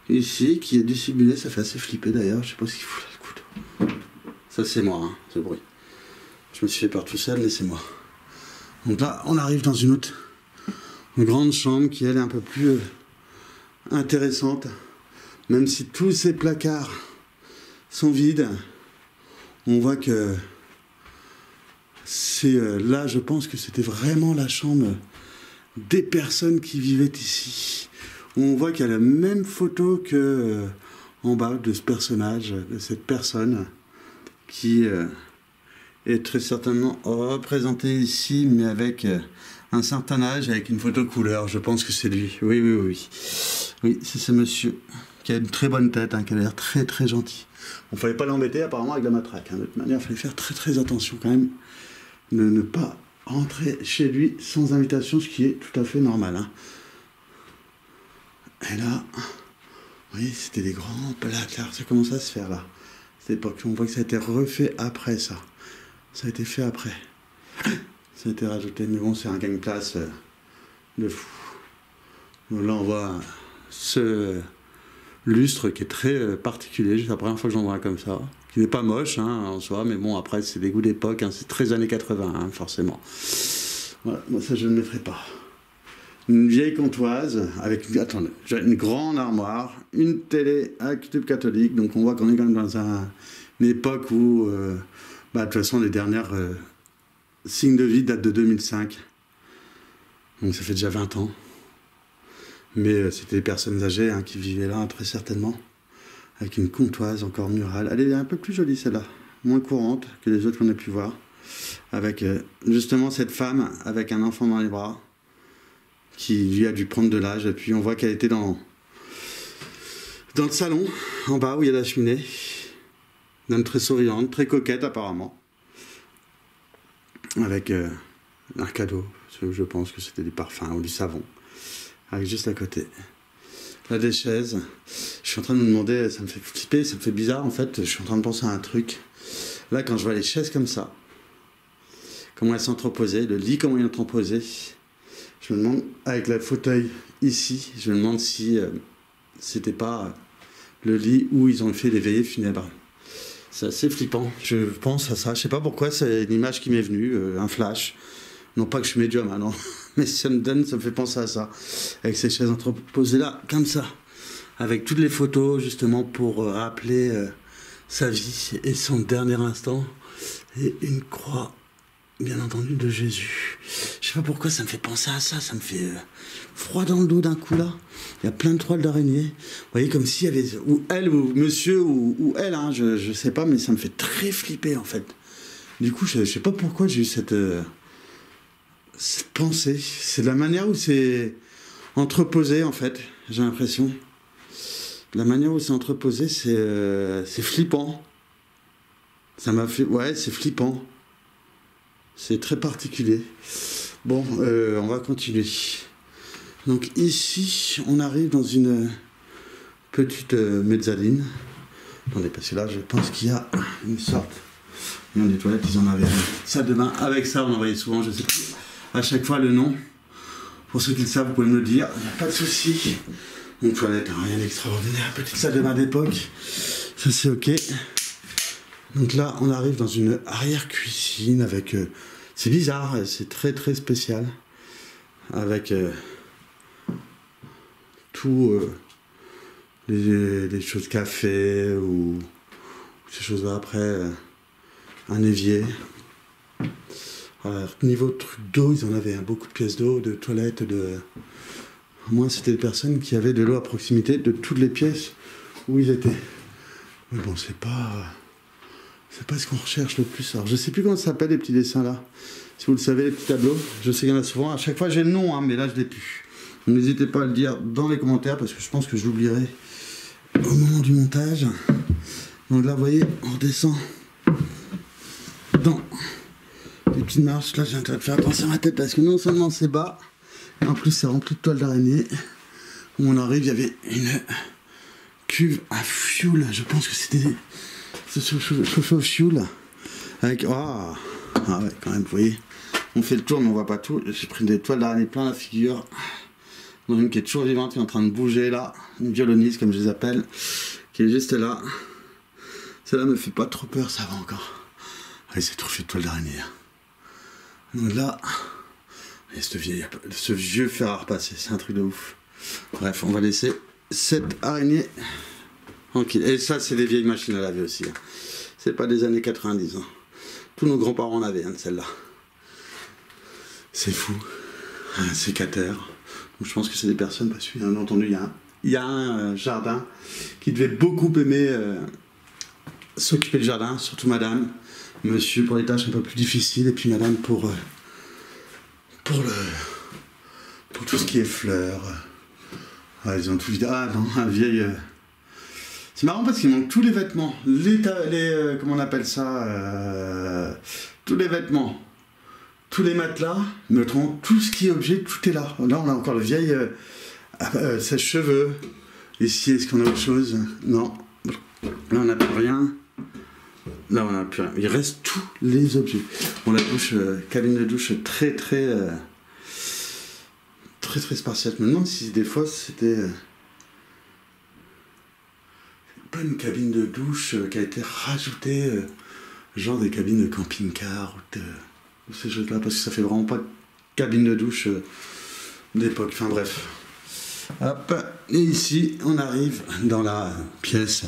ici qui est dissimulé. Ça fait assez flipper d'ailleurs. Je sais pas ce qu'il fout là, le couteau. Ça c'est moi, hein, ce bruit. Je me suis fait peur tout seul, laissez-moi. Donc là, on arrive dans une grande chambre qui elle est un peu plus intéressante. Même si tous ces placards sont vides, on voit que c'est là, je pense que c'était vraiment la chambre des personnes qui vivaient ici. On voit qu'il y a la même photo que en bas de ce personnage, de cette personne qui est très certainement représentée ici, mais avec un certain âge, avec une photo couleur. Je pense que c'est lui. Oui, oui, oui. Oui, c'est ce monsieur qui a une très bonne tête, hein, qui a l'air très très gentil. On ne fallait pas l'embêter apparemment avec la matraque. Hein. De toute manière, il fallait faire très très attention quand même. Ne pas rentrer chez lui sans invitation, ce qui est tout à fait normal. Hein. Et là, oui, c'était des grands placards. Ça commence à se faire là. C'est pas qu'on voit que ça a été refait après ça. Ça a été fait après. Ça a été rajouté. Mais bon, c'est un gagne-place de fou. Donc là, on voit ce lustre qui est très particulier. C'est la première fois que j'en vois un comme ça. Qui n'est pas moche hein, en soi, mais bon, après, c'est des goûts d'époque. Hein, c'est très années 80, hein, forcément. Voilà, moi, ça, je ne le mettrai pas. Une vieille comptoise avec une grande armoire, une télé avec tube catholique. Donc, on voit qu'on est quand même dans une époque où, de toute façon, les dernières signes de vie datent de 2005. Donc, ça fait déjà 20 ans. Mais c'était des personnes âgées hein, qui vivaient là, très certainement. Avec une comptoise encore murale. Elle est un peu plus jolie celle-là, moins courante que les autres qu'on a pu voir. Avec justement cette femme avec un enfant dans les bras qui lui a dû prendre de l'âge. Et puis on voit qu'elle était dans le salon, en bas où il y a la cheminée. Dame très souriante, très coquette apparemment. Avec un cadeau, je pense que c'était du parfum ou du savon. Avec juste à côté. Là, des chaises. Je suis en train de me demander, ça me fait flipper, ça me fait bizarre en fait. Je suis en train de penser à un truc. Là, quand je vois les chaises comme ça, comment elles sont entreposées, le lit, comment il est entreposé, je me demande, avec le fauteuil ici, je me demande si c'était pas le lit où ils ont fait les veillées funèbres. C'est assez flippant. Je pense à ça. Je sais pas pourquoi, c'est une image qui m'est venue, un flash. Non pas que je suis médium, hein, non. Mais ça me fait penser à ça. Avec ces chaises entreposées là, comme ça. Avec toutes les photos, justement, pour rappeler sa vie et son dernier instant. Et une croix, bien entendu, de Jésus. Je sais pas pourquoi ça me fait penser à ça. Ça me fait froid dans le dos d'un coup, là. Il y a plein de toiles d'araignée. Vous voyez, comme s'il y avait... Ou elle, ou monsieur, ou elle, hein, je sais pas, mais ça me fait très flipper, en fait. Du coup, je sais pas pourquoi j'ai eu cette pensée, c'est la manière où c'est entreposé en fait, j'ai l'impression. La manière où c'est entreposé, c'est flippant. Ça m'a fait... Ouais, c'est flippant. C'est très particulier. Bon, on va continuer. Donc ici, on arrive dans une petite mezzanine. Attendez, parce que là, je pense qu'il y a une sorte... Non, des toilettes, ils en avaient une salle de bain. Avec ça, on en voyait souvent, je sais plus. À chaque fois le nom. Pour ceux qui le savent, vous pouvez me le dire. Il n'y a pas de souci. Une toilette, rien d'extraordinaire. Petite salle de bain d'époque. Ça c'est ok. Donc là, on arrive dans une arrière-cuisine avec... c'est bizarre, c'est très très spécial. Avec tout les choses café ou ces choses-là. Après, un évier. Niveau truc d'eau, ils en avaient beaucoup de pièces d'eau, de toilettes, Moi, c'était des personnes qui avaient de l'eau à proximité de toutes les pièces où ils étaient. Mais bon, c'est pas ce qu'on recherche le plus. Alors, je sais plus comment ça s'appelle les petits dessins là. Si vous le savez, les petits tableaux, je sais qu'il y en a souvent. À chaque fois, j'ai le nom, hein, mais là, je l'ai plus. N'hésitez pas à le dire dans les commentaires parce que je pense que je l'oublierai au moment du montage. Donc là, vous voyez, on redescend dans les petites marches. Là, j'ai intérêt de faire attention à ma tête parce que non seulement c'est bas, et en plus c'est rempli de toiles d'araignée. Où on arrive, il y avait une cuve à fioul. Je pense que c'était chauffé au fioul. Avec... Oh, ah ouais, quand même, vous voyez. On fait le tour, mais on voit pas tout. J'ai pris des toiles d'araignée plein la figure. Dans une qui est toujours vivante, qui est en train de bouger là. Une violoniste, comme je les appelle, qui est juste là. Celle-là me fait pas trop peur, ça va encore. Allez, c'est trop fait de toiles d'araignée. Donc là, et ce vieux fer à repasser, c'est un truc de ouf. Bref, on va laisser cette araignée tranquille. Et ça, c'est des vieilles machines à laver aussi. Hein. C'est pas des années 90. Hein. Tous nos grands-parents en avaient, hein, celle-là. C'est fou. Un sécateur. Donc, je pense que c'est des personnes, parce que bien entendu, il y a un jardin qui devait beaucoup aimer s'occuper du jardin, surtout madame. Monsieur pour les tâches un peu plus difficiles, et puis madame pour tout ce qui est fleurs. Ah, ils ont tout vidé. Ah non, un vieil... C'est marrant parce qu'il manque tous les vêtements. Comment on appelle ça tous les vêtements. Tous les matelas. Mais tout ce qui est objet, tout est là. Là, on a encore le vieil sèche-cheveux. Ici, est-ce qu'on a autre chose? Non. Là, on n'a plus rien. Là, on n'a plus rien. Il reste tous les objets. Bon, la douche, cabine de douche très spartiate. Je me demande si des fois c'était pas une cabine de douche qui a été rajoutée, genre des cabines de camping-car ou ces choses-là, parce que ça fait vraiment pas cabine de douche d'époque. Enfin bref. Hop. Et ici, on arrive dans la pièce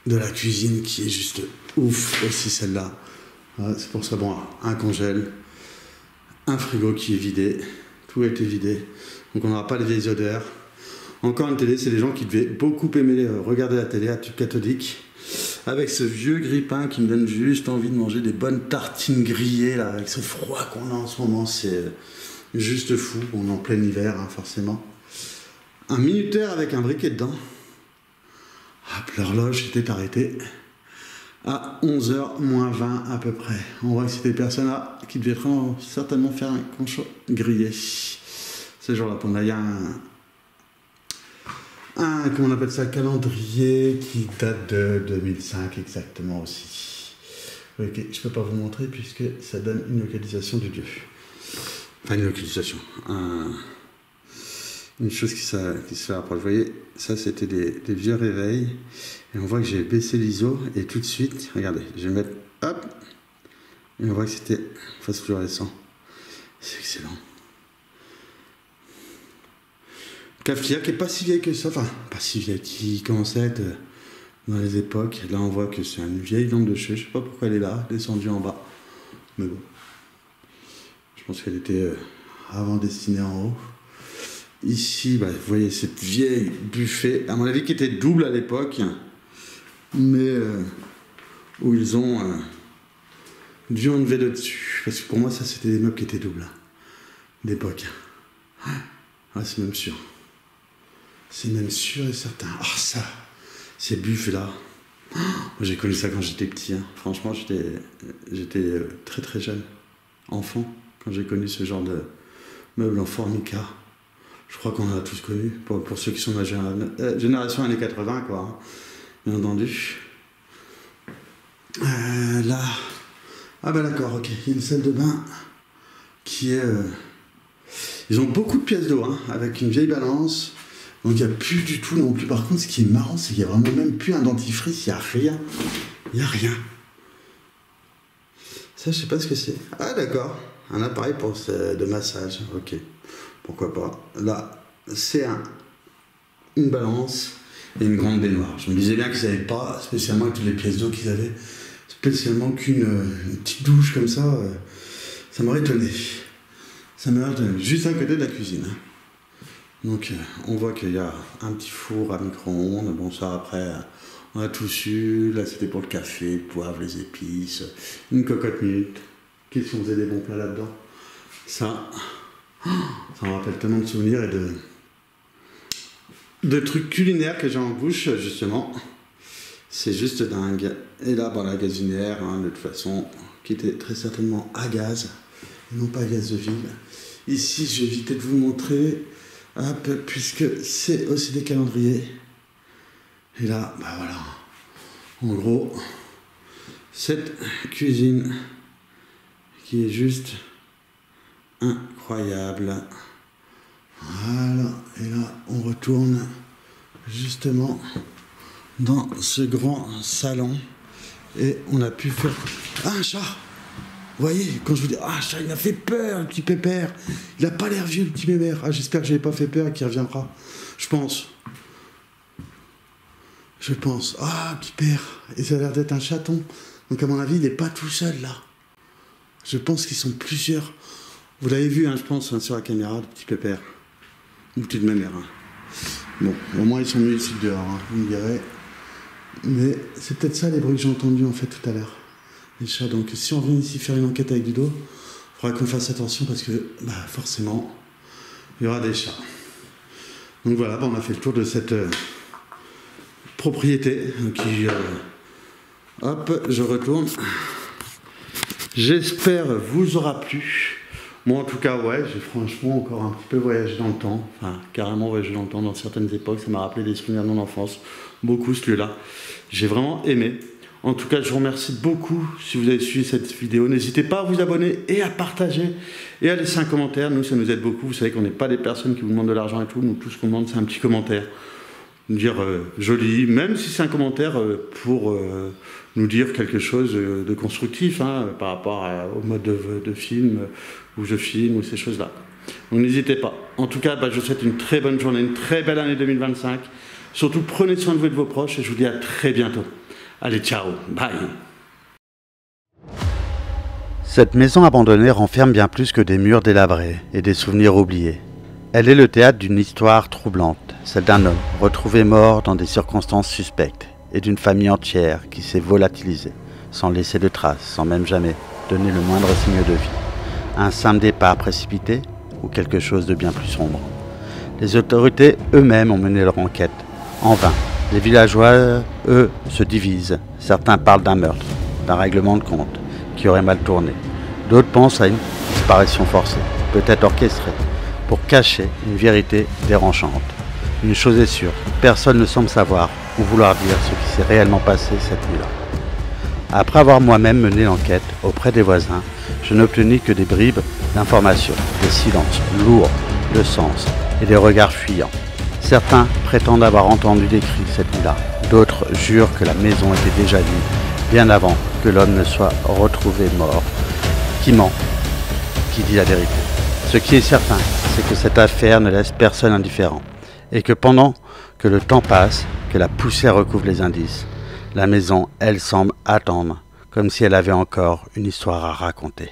de la cuisine qui est juste ouf aussi, celle-là. Voilà, c'est pour ça, bon, un congèle, un frigo qui est vidé. Tout a été vidé, donc on n'aura pas les vieilles odeurs. Encore une télé, c'est des gens qui devaient beaucoup aimer regarder la télé à tube cathodique, avec ce vieux grille-pain qui me donne juste envie de manger des bonnes tartines grillées, là, avec ce froid qu'on a en ce moment, c'est juste fou. On est en plein hiver, hein, forcément. Un minuteur avec un briquet dedans. Hop, l'horloge était arrêtée à 11h moins 20 à peu près. On voit que c'était des personnes là qui devaient certainement faire un concho grillé ce jour-là. Il y a comment on appelle ça, calendrier qui date de 2005 exactement aussi. Ok, je peux pas vous montrer puisque ça donne une localisation du lieu. Enfin, une localisation. Une chose qui se rapproche. Vous voyez, ça c'était des vieux réveils. Et on voit que j'ai baissé l'ISO et tout de suite, regardez, je vais mettre, hop, et on voit que c'était face fluorescent. C'est excellent. Cafetière qui est pas si vieille que ça, enfin, pas si vieille, qui commençait à être dans les époques. Là, on voit que c'est une vieille lampe de chevet, je sais pas pourquoi elle est là, descendue en bas. Mais bon, je pense qu'elle était avant destinée en haut. Ici, bah, vous voyez cette vieille buffet, à mon avis qui était double à l'époque, mais où ils ont dû enlever le dessus. Parce que pour moi, ça c'était des meubles qui étaient doubles d'époque. Ah, c'est même sûr. C'est même sûr et certain. Ah, ça, ces buffets-là. Moi, j'ai connu ça quand j'étais petit. Hein. Franchement, j'étais très jeune, enfant, quand j'ai connu ce genre de meubles en formica. Je crois qu'on en a tous connu, pour ceux qui sont de la génération années 80, quoi. Hein, bien entendu. Là. Ah bah d'accord, ok. Il y a une salle de bain qui est... Ils ont beaucoup de pièces d'eau, hein, avec une vieille balance. Donc il n'y a plus du tout non plus. Par contre, ce qui est marrant, c'est qu'il n'y a vraiment même plus un dentifrice, il n'y a rien. Il n'y a rien. Ça, je sais pas ce que c'est. Ah d'accord. Un appareil de massage. Ok. Pourquoi pas. Là, c'est une balance et une grande baignoire. Je me disais bien qu'ils n'avaient pas spécialement toutes les pièces d'eau qu'ils avaient. Spécialement qu'une petite douche comme ça. Ça m'aurait étonné. Ça m'aurait étonné. Juste à côté de la cuisine. Donc on voit qu'il y a un petit four à micro-ondes. Bon, ça après, on a tout su. Là, c'était pour le café, le poivre, les épices. Une cocotte minute. Qu'est-ce qu'on faisait des bons plats là-dedans? Ça... Ça me rappelle tellement de souvenirs et de trucs culinaires que j'ai en bouche, justement. C'est juste dingue. Et là, la gazinière, de toute façon, qui était très certainement à gaz, et non pas à gaz de ville. Ici, je vais éviter de vous montrer, puisque c'est aussi des calendriers. Et là, voilà. En gros, cette cuisine qui est juste incroyable. Voilà. Et là, on retourne justement dans ce grand salon. Et on a pu faire... Ah, un chat! Vous voyez, quand je vous dis, ah, chat, il m'a fait peur, le petit pépère. Il a pas l'air vieux, le petit pépère. Ah, j'espère que je n'ai pas fait peur et qu'il reviendra. Je pense. Ah, petit père. Et ça a l'air d'être un chaton. Donc, à mon avis, il n'est pas tout seul, là. Je pense qu'ils sont plusieurs. Vous l'avez vu, je pense, sur la caméra, le petit pépère. Ou petite mamère. Bon, au moins, ils sont mieux ici dehors, vous me direz. Mais c'est peut-être ça, les bruits que j'ai entendus, en fait, tout à l'heure. Les chats. Donc, si on vient ici faire une enquête avec Ludo, il faudra qu'on fasse attention parce que, forcément, il y aura des chats. Donc voilà, on a fait le tour de cette propriété qui... hop, je retourne. J'espère vous aura plu. Moi, en tout cas, ouais, j'ai franchement encore un petit peu voyagé dans le temps. Enfin, carrément voyagé dans le temps dans certaines époques. Ça m'a rappelé des souvenirs de mon enfance. Beaucoup, ce lieu-là. J'ai vraiment aimé. En tout cas, je vous remercie beaucoup si vous avez suivi cette vidéo. N'hésitez pas à vous abonner et à partager et à laisser un commentaire. Nous, ça nous aide beaucoup. Vous savez qu'on n'est pas des personnes qui vous demandent de l'argent et tout. Nous, tout ce qu'on demande, c'est un petit commentaire. Nous dire joli, même si c'est un commentaire pour nous dire quelque chose de constructif par rapport au mode de film où je filme ou ces choses-là. Donc n'hésitez pas. En tout cas, je vous souhaite une très bonne journée, une très belle année 2025. Surtout, prenez soin de vous et de vos proches et je vous dis à très bientôt. Allez, ciao, bye.
Cette maison abandonnée renferme bien plus que des murs délabrés et des souvenirs oubliés. Elle est le théâtre d'une histoire troublante, celle d'un homme retrouvé mort dans des circonstances suspectes et d'une famille entière qui s'est volatilisée, sans laisser de traces, sans même jamais donner le moindre signe de vie. Un simple départ précipité ou quelque chose de bien plus sombre. Les autorités eux-mêmes ont mené leur enquête, en vain. Les villageois, eux, se divisent. Certains parlent d'un meurtre, d'un règlement de compte, qui aurait mal tourné. D'autres pensent à une disparition forcée, peut-être orchestrée, pour cacher une vérité dérangeante. Une chose est sûre, personne ne semble savoir ou vouloir dire ce qui s'est réellement passé cette nuit-là. Après avoir moi-même mené l'enquête auprès des voisins, je n'ai obtenu que des bribes d'informations, des silences lourds de sens et des regards fuyants. Certains prétendent avoir entendu des cris cette nuit-là, d'autres jurent que la maison était déjà vide, bien avant que l'homme ne soit retrouvé mort. Qui ment? Qui dit la vérité? Ce qui est certain, c'est que cette affaire ne laisse personne indifférent, et que pendant que le temps passe, que la poussière recouvre les indices, la maison, elle, semble attendre, comme si elle avait encore une histoire à raconter.